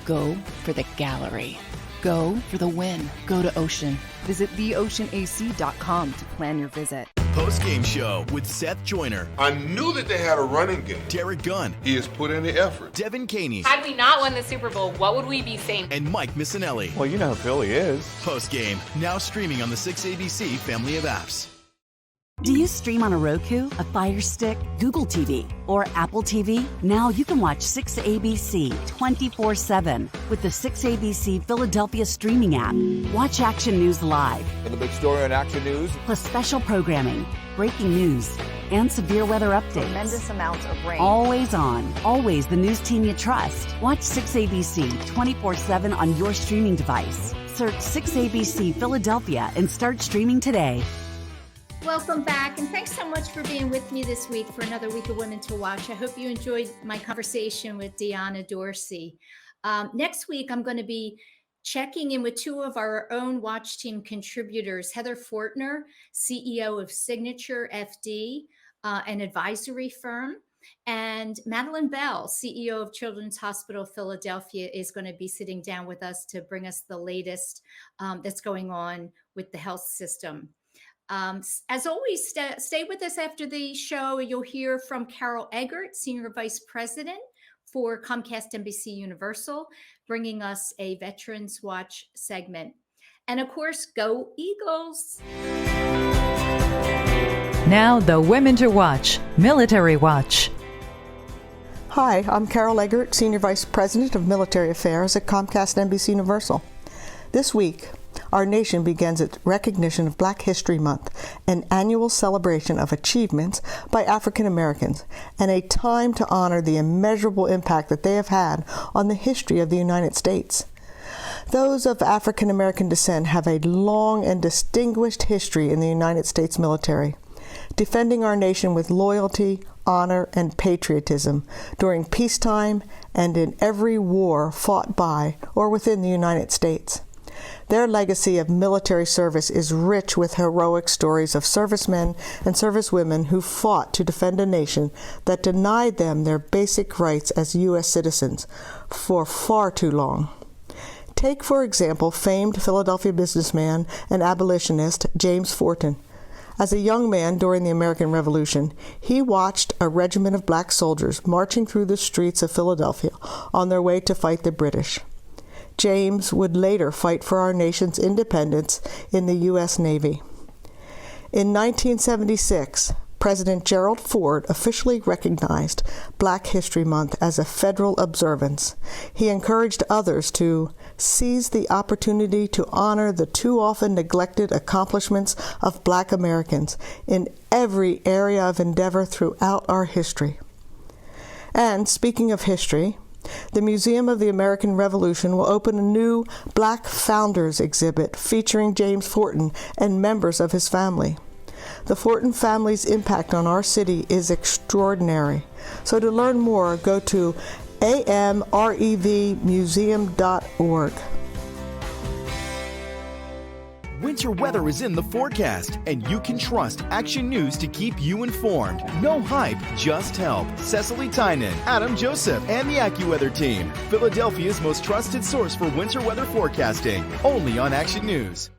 Go for the gallery. Go for the win. Go to Ocean. Visit theoceanac.com to plan your visit. Post-game show with Seth Joyner. I knew that they had a running game. Derek Gunn. He has put in the effort. Devin Caney. Had we not won the Super Bowl, what would we be saying? And Mike Missinelli. Well, you know who Philly is. Post-game, now streaming on the 6ABC family of apps. Do you stream on a Roku, a Fire Stick, Google TV, or Apple TV? Now you can watch 6ABC 24/7 with the 6ABC Philadelphia streaming app. Watch Action News live. And the big story on Action News. Plus special programming, breaking news, and severe weather updates. Tremendous amounts of rain. Always on. Always the news team you trust. Watch 6ABC 24/7 on your streaming device. Search 6ABC Philadelphia and start streaming today. Welcome back, and thanks so much for being with me this week for another week of Women to Watch. I hope you enjoyed my conversation with Dionna Dorsey. Next week, I'm going to be checking in with two of our own Watch Team contributors, Heather Fortner, CEO of Signature FD, an advisory firm, and Madeline Bell, CEO of Children's Hospital Philadelphia, is going to be sitting down with us to bring us the latest that's going on with the health system. As always, stay with us after the show. You'll hear from Carol Eggert, Senior Vice President for Comcast NBC Universal, bringing us a Veterans Watch segment. And of course, go Eagles! Now the Women to Watch, Military Watch. Hi, I'm Carol Eggert, Senior Vice President of Military Affairs at Comcast NBC Universal. This week, our nation begins its recognition of Black History Month, an annual celebration of achievements by African Americans, and a time to honor the immeasurable impact that they have had on the history of the United States. Those of African American descent have a long and distinguished history in the United States military, defending our nation with loyalty, honor, and patriotism during peacetime and in every war fought by or within the United States. Their legacy of military service is rich with heroic stories of servicemen and servicewomen who fought to defend a nation that denied them their basic rights as U.S. citizens for far too long. Take, for example, famed Philadelphia businessman and abolitionist James Forten. As a young man during the American Revolution, he watched a regiment of black soldiers marching through the streets of Philadelphia on their way to fight the British. James would later fight for our nation's independence in the U.S. Navy. In 1976, President Gerald Ford officially recognized Black History Month as a federal observance. He encouraged others to seize the opportunity to honor the too often neglected accomplishments of Black Americans in every area of endeavor throughout our history. And speaking of history, the Museum of the American Revolution will open a new Black Founders exhibit featuring James Forten and members of his family. The Forten family's impact on our city is extraordinary. So to learn more, go to amrevmuseum.org. Winter weather is in the forecast, and you can trust Action News to keep you informed. No hype, just help. Cecily Tynan, Adam Joseph, and the AccuWeather team. Philadelphia's most trusted source for winter weather forecasting. Only on Action News.